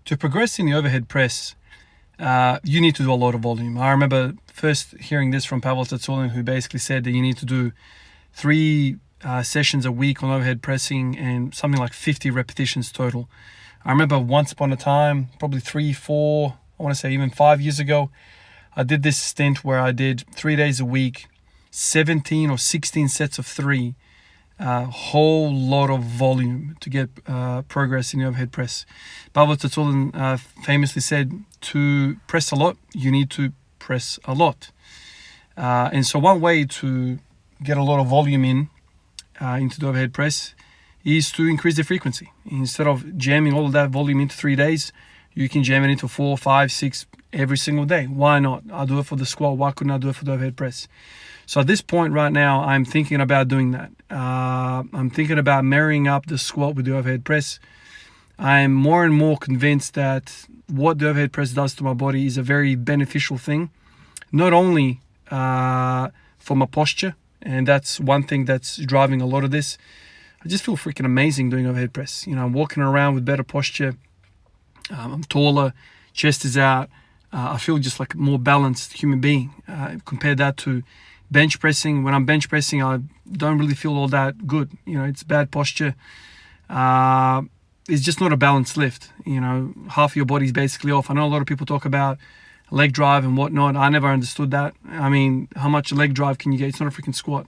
To progress in the overhead press, you need to do a lot of volume. I remember first hearing this from Pavel Tsatsouline, who basically said that you need to do 3 sessions a week on overhead pressing and something like 50 repetitions total. I remember once upon a time, probably 3, 4, I want to say even 5 years ago, I did this stint where I did 3 days a week, 17 or 16 sets of 3, a whole lot of volume to get progress in the overhead press. Pavel Tsatsouline famously said, to press a lot, you need to press a lot. And so one way to get a lot of volume into the overhead press is to increase the frequency. Instead of jamming all of that volume into 3 days, you can jam it into 4, 5, 6 every single day. Why not? I'll do it for the squat. Why couldn't I do it for the overhead press? So at this point right now, I'm thinking about doing that. I'm thinking about marrying up the squat with the overhead press. I'm more and more convinced that what the overhead press does to my body is a very beneficial thing, not only for my posture, and that's one thing that's driving a lot of this. I just feel freaking amazing doing overhead press. You know, I'm walking around with better posture. I'm taller, chest is out. I feel just like a more balanced human being. Compare that to bench pressing. When I'm bench pressing, I don't really feel all that good. You know, it's bad posture. It's just not a balanced lift. You know, half of your body's basically off. I know a lot of people talk about leg drive and whatnot. I never understood that. I mean, how much leg drive can you get? It's not a freaking squat.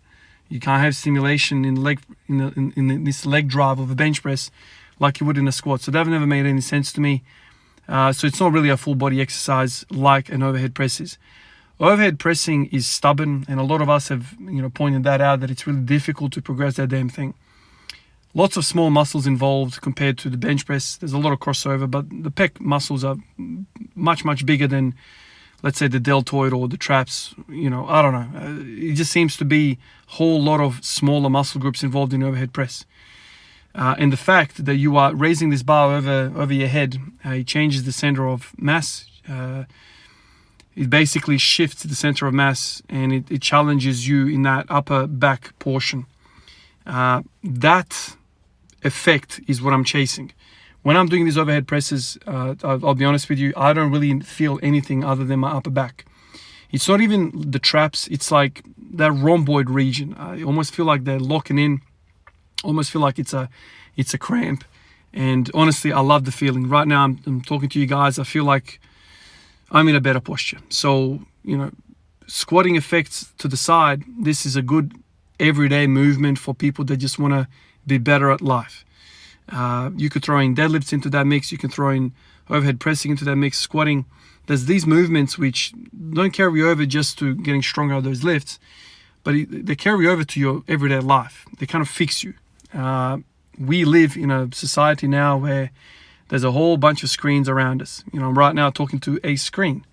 You can't have stimulation in this leg drive of a bench press like you would in a squat. So that never made any sense to me. So it's not really a full body exercise like an overhead press is. Overhead pressing is stubborn, and a lot of us have, pointed that out, that it's really difficult to progress that damn thing. Lots of small muscles involved compared to the bench press. There's a lot of crossover, but the pec muscles are much, much bigger than, let's say, the deltoid or the traps. I don't know. It just seems to be a whole lot of smaller muscle groups involved in overhead press. And the fact that you are raising this bar over your head, it changes the center of mass. It basically shifts the center of mass, and it challenges you in that upper back portion. That effect is what I'm chasing. When I'm doing these overhead presses, I'll be honest with you, I don't really feel anything other than my upper back. It's not even the traps, it's like that rhomboid region. I almost feel like they're locking in, almost feel like it's a cramp. And honestly, I love the feeling. Right now, I'm talking to you guys, I feel like I'm in a better posture. So, squatting effects to the side, this is a good everyday movement for people that just want to be better at life. You could throw in deadlifts into that mix. You can throw in overhead pressing into that mix, squatting. There's these movements which don't carry over just to getting stronger at those lifts, but they carry over to your everyday life. They kind of fix you. We live in a society now where there's a whole bunch of screens around us. I'm right now talking to a screen.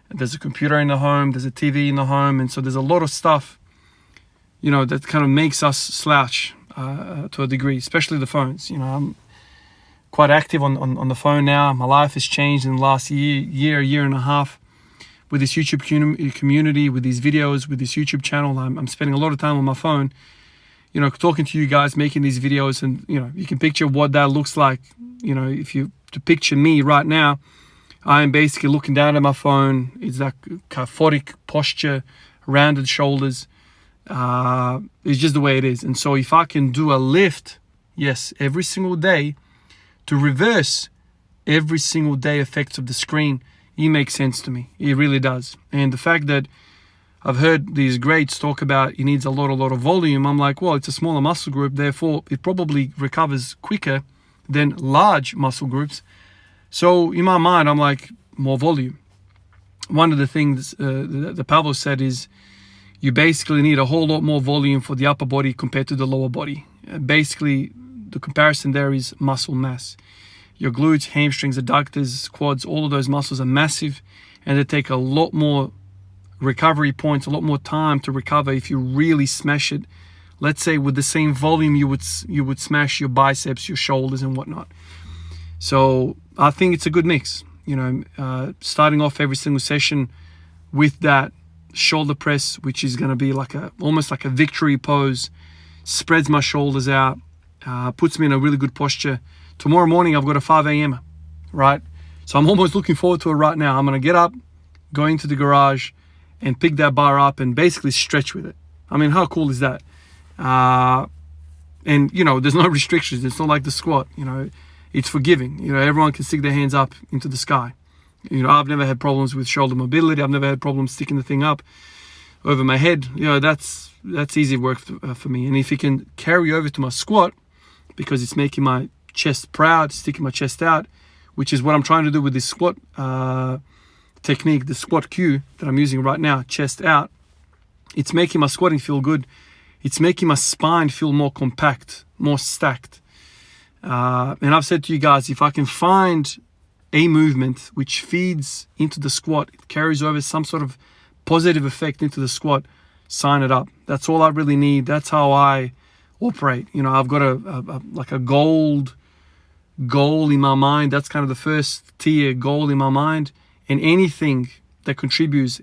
There's a computer in the home, there's a TV in the home, and so there's a lot of stuff, that kind of makes us slouch to a degree, especially the phones. I'm quite active on the phone now. My life has changed in the last year and a half with this YouTube community, with these videos, with this YouTube channel. I'm spending a lot of time on my phone, talking to you guys, making these videos, and you can picture what that looks like. If you to picture me right now, I am basically looking down at my phone. It's that kyphotic posture, rounded shoulders. It's just the way it is. And so if I can do a lift, yes, every single day, to reverse every single day effects of the screen, it makes sense to me. It really does. And the fact that I've heard these greats talk about it needs a lot of volume, I'm like, well, it's a smaller muscle group, therefore it probably recovers quicker than large muscle groups. So in my mind, I'm like, more volume. One of the things the Pavel said is, you basically need a whole lot more volume for the upper body compared to the lower body. Basically, the comparison there is muscle mass. Your glutes, hamstrings, adductors, quads, all of those muscles are massive, and they take a lot more recovery points, a lot more time to recover if you really smash it. Let's say with the same volume you would smash your biceps, your shoulders, and whatnot. So I think it's a good mix. Starting off every single session with that shoulder press, which is going to be almost like a victory pose, spreads my shoulders out, puts me in a really good posture. Tomorrow morning I've got a 5 a.m. right? So I'm almost looking forward to it right now. I'm going to get up, go into the garage, and pick that bar up and basically stretch with it. I mean, how cool is that? And, you know, there's no restrictions. It's not like the squat, you know. It's forgiving. You know, everyone can stick their hands up into the sky. You know, I've never had problems with shoulder mobility. I've never had problems sticking the thing up over my head. You know, that's easy work for me. And if it can carry over to my squat, because it's making my chest proud, sticking my chest out, which is what I'm trying to do with this squat technique, the squat cue that I'm using right now, chest out. It's making my squatting feel good. It's making my spine feel more compact, more stacked. And I've said to you guys, if I can find a movement which feeds into the squat, it carries over some sort of positive effect into the squat, sign it up. That's all I really need. That's how I operate. You know, I've got a goal in my mind. That's kind of the first tier goal in my mind. And anything that contributes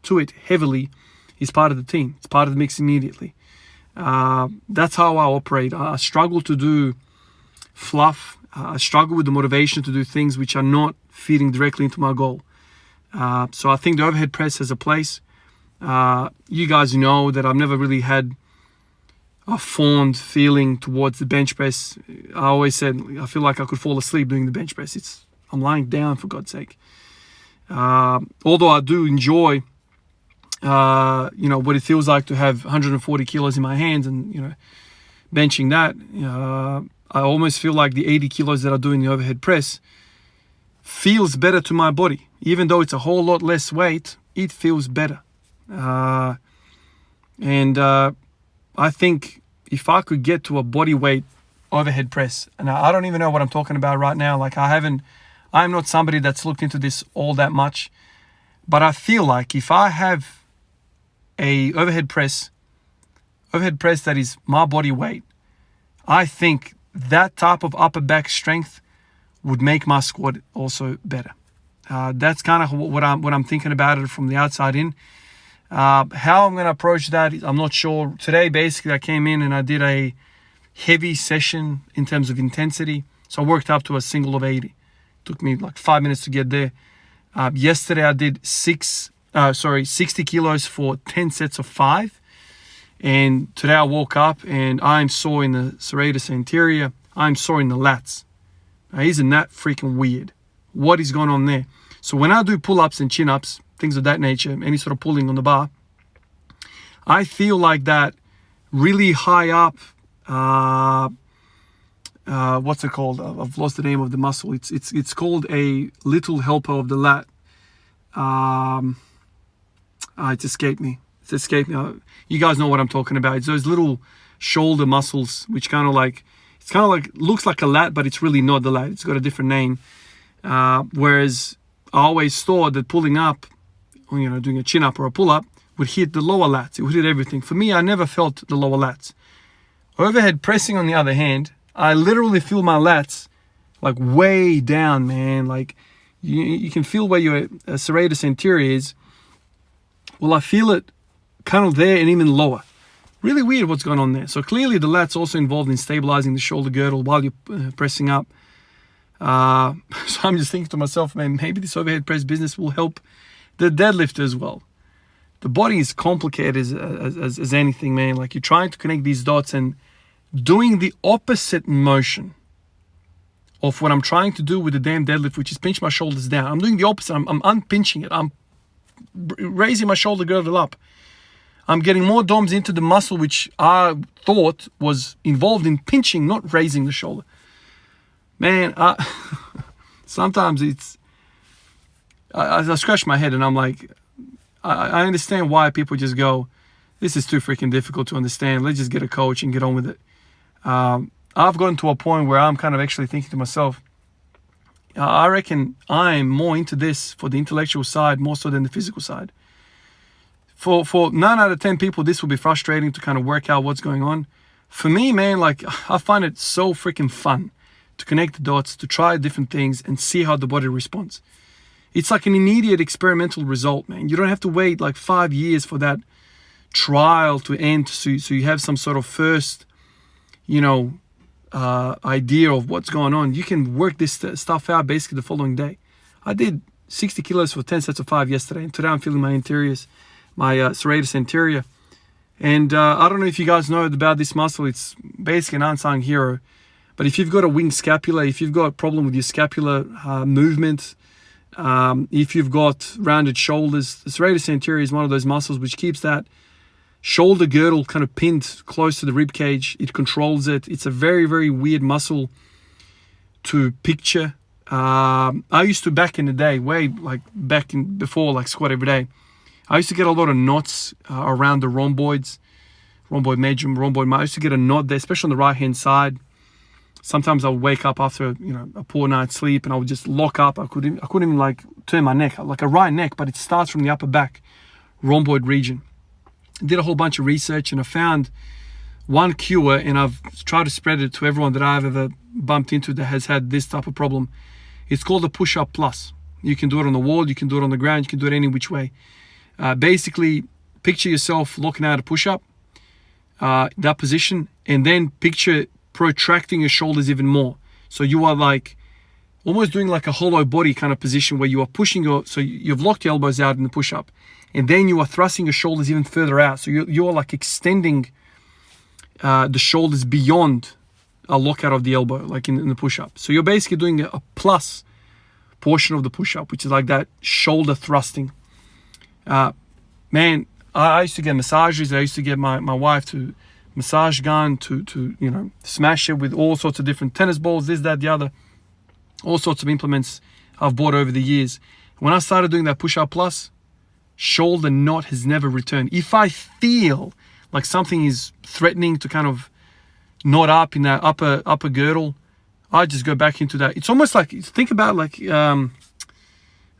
to it heavily is part of the team. It's part of the mix immediately. That's how I operate. I struggle to do fluff. I struggle with the motivation to do things which are not feeding directly into my goal. So I think the overhead press has a place. You guys know that I've never really had a fond feeling towards the bench press. I always said I feel like I could fall asleep doing the bench press. I'm lying down, for God's sake. Although I do enjoy, you know, what it feels like to have 140 kilos in my hands and, you know, benching that. I almost feel like the 80 kilos that I do in the overhead press feels better to my body. Even though it's a whole lot less weight, it feels better. And I think if I could get to a body weight overhead press, and I don't even know what I'm talking about right now. Like I'm not somebody that's looked into this all that much, but I feel like if I have a overhead press that is my body weight, I think that type of upper back strength would make my squat also better. That's kind of what I'm thinking about it from the outside in. How I'm going to approach that, I'm not sure. Today, basically, I came in and I did a heavy session in terms of intensity. So I worked up to a single of 80. Took me like 5 minutes to get there. Yesterday, I did 60 kilos for 10 sets of 5. And today I woke up and I'm sore in the serratus anterior. I'm sore in the lats. Now, isn't that freaking weird? What is going on there? So when I do pull-ups and chin-ups, things of that nature, any sort of pulling on the bar, I feel like that really high up, what's it called? I've lost the name of the muscle. It's called a little helper of the lat. It escaped me. You guys know what I'm talking about. It's those little shoulder muscles, which looks like a lat, but it's really not the lat. It's got a different name. Whereas I always thought that pulling up, you know, doing a chin up or a pull up would hit the lower lats. It would hit everything. For me, I never felt the lower lats. Overhead pressing, on the other hand, I literally feel my lats like way down, man. Like you can feel where your serratus anterior is. Well, I feel it kind of there and even lower. Really weird what's going on there. So clearly the lat's also involved in stabilizing the shoulder girdle while you're pressing up. So I'm just thinking to myself, man, maybe this overhead press business will help the deadlifter as well. The body is complicated as anything, man. Like you're trying to connect these dots and doing the opposite motion of what I'm trying to do with the damn deadlift, which is pinch my shoulders down. I'm doing the opposite. I'm unpinching it. I'm raising my shoulder girdle up. I'm getting more DOMs into the muscle, which I thought was involved in pinching, not raising the shoulder. Man, sometimes I scratch my head and I'm like, I understand why people just go, this is too freaking difficult to understand. Let's just get a coach and get on with it. I've gotten to a point where I'm kind of actually thinking to myself, I reckon I'm more into this for the intellectual side more so than the physical side. For 9 out of 10 people, this will be frustrating to kind of work out what's going on. For me, man, like I find it so freaking fun to connect the dots, to try different things and see how the body responds. It's like an immediate experimental result, man. You don't have to wait like 5 years for that trial to end so you have some sort of first, you know, idea of what's going on, you can work this stuff out basically the following day. I did 60 kilos for 10 sets of 5 yesterday, and today I'm feeling my interiors, my serratus anterior. And I don't know if you guys know about this muscle. It's basically an unsung hero. But if you've got a winged scapula, if you've got a problem with your scapular movement, if you've got rounded shoulders, the serratus anterior is one of those muscles which keeps that shoulder girdle kind of pinned close to the rib cage. It controls it. It's a very, very weird muscle to picture. I used to, back in the day, before like squat every day, I used to get a lot of knots around the rhomboids, rhomboid major, rhomboid minor. I used to get a knot there, especially on the right hand side. Sometimes I would wake up after a poor night's sleep, and I would just lock up. I couldn't even like turn my neck, like a right neck, but it starts from the upper back rhomboid region. I did a whole bunch of research, and I found one cure, and I've tried to spread it to everyone that I've ever bumped into that has had this type of problem. It's called the Push-Up Plus. You can do it on the wall, you can do it on the ground, you can do it any which way. Basically, picture yourself looking at a push-up, that position, and then picture protracting your shoulders even more. So you are like almost doing like a hollow body kind of position where you are pushing so you've locked your elbows out in the push-up, and then you are thrusting your shoulders even further out. So you are like extending the shoulders beyond a lockout of the elbow, like in the push-up. So you're basically doing a plus portion of the push-up, which is like that shoulder thrusting. Man, I used to get massages. I used to get my wife to massage gun to smash it with all sorts of different tennis balls, this, that, the other, all sorts of implements I've bought over the years. When I started doing that push-up plus, shoulder knot has never returned. If I feel like something is threatening to kind of knot up in that upper girdle, I just go back into that. It's almost like, think about like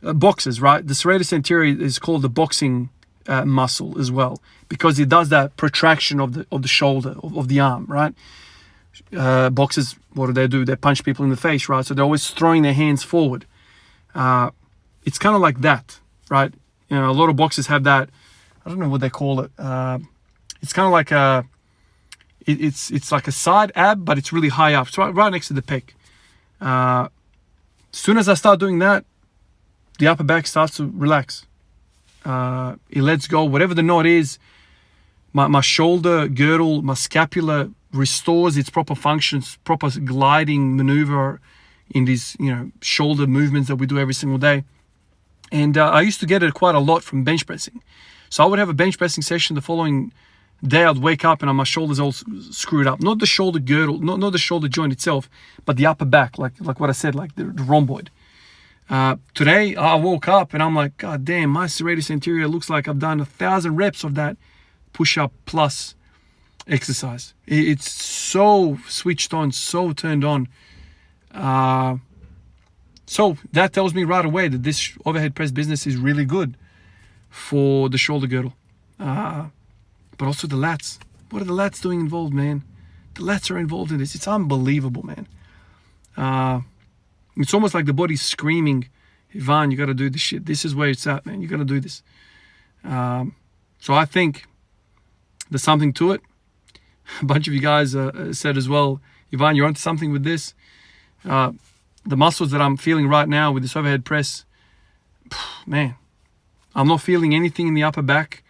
boxers, right? The serratus anterior is called the boxing muscle as well, because it does that protraction of the shoulder, of the arm, right? Boxers, what do? They punch people in the face, right? So they're always throwing their hands forward. It's kind of like that, right? A lot of boxers have that. I don't know what they call it. It's kind of like it's like a side ab, but it's really high up. It's right next to the pec. As soon as I start doing that, the upper back starts to relax. It lets go. Whatever the knot is, my shoulder girdle, my scapula restores its proper functions, proper gliding maneuver in these shoulder movements that we do every single day. And I used to get it quite a lot from bench pressing. So I would have a bench pressing session. The following day I'd wake up and my shoulders all screwed up. Not the shoulder girdle, not the shoulder joint itself, but the upper back, like what I said, like the rhomboid. Today I woke up and I'm like, God damn, my serratus anterior looks like I've done 1,000 reps of that push-up plus exercise. It's so switched on, so turned on. So that tells me right away that this overhead press business is really good for the shoulder girdle. But also the lats. What are the lats doing involved, man? The lats are involved in this. It's unbelievable, man. It's almost like the body's screaming, Ivan, you got to do this shit. This is where it's at, man. You got to do this. So I think there's something to it. A bunch of you guys said as well, Ivan, you're onto something with this. The muscles that I'm feeling right now with this overhead press, man, I'm not feeling anything in the upper back.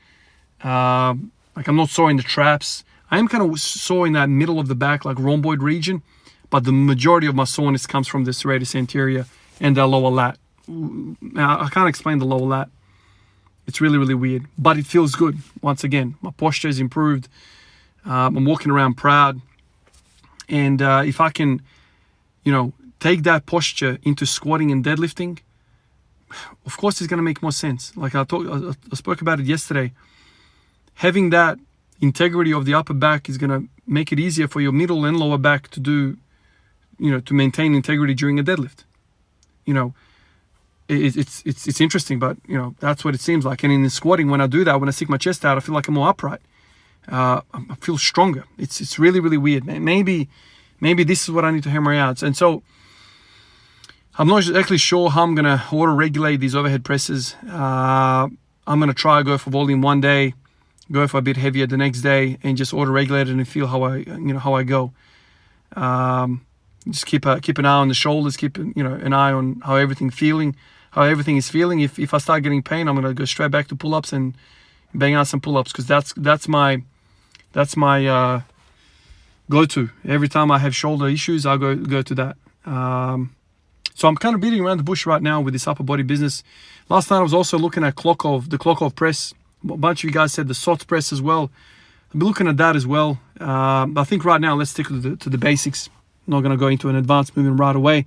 Like I'm not sore in the traps. I am kind of sore in that middle of the back, like rhomboid region, but the majority of my soreness comes from the serratus anterior and the lower lat. I can't explain the lower lat. It's really, really weird, but it feels good. Once again, my posture is improved. I'm walking around proud. And if I can, take that posture into squatting and deadlifting, of course it's going to make more sense. Like I spoke about it yesterday. Having that integrity of the upper back is going to make it easier for your middle and lower back to do, to maintain integrity during a deadlift. It's interesting, but that's what it seems like. And in the squatting, when I do that, when I stick my chest out, I feel like I'm more upright. I feel stronger. It's really, really weird, man. Maybe this is what I need to hammer out. And so I'm not exactly sure how I'm gonna auto-regulate these overhead presses. I'm gonna try go for volume one day, go for a bit heavier the next day, and just auto-regulate it and feel how I go. Just keep an eye on the shoulders, keep an eye on how everything is feeling. If I start getting pain, I'm gonna go straight back to pull-ups and bang out some pull-ups, because that's my go-to. Every time I have shoulder issues, I go to that. So I'm kind of beating around the bush right now with this upper body business. Last night I was also looking at the Klokov press. A bunch of you guys said the SOT press as well. I'll be looking at that as well. I think right now let's stick to the basics. I'm not going to go into an advanced movement right away.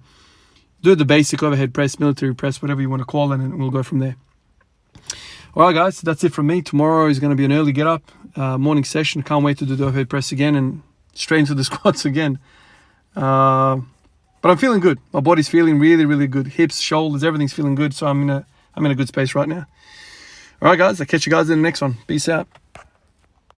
Do the basic overhead press, military press, whatever you want to call it, and we'll go from there. All right, guys, that's it from me. Tomorrow is going to be an early get up, morning session. Can't wait to do the overhead press again and straight into the squats again. But I'm feeling good. My body's feeling really, really good. Hips, shoulders, everything's feeling good. So I'm in a good space right now. All right, guys, I'll catch you guys in the next one. Peace out.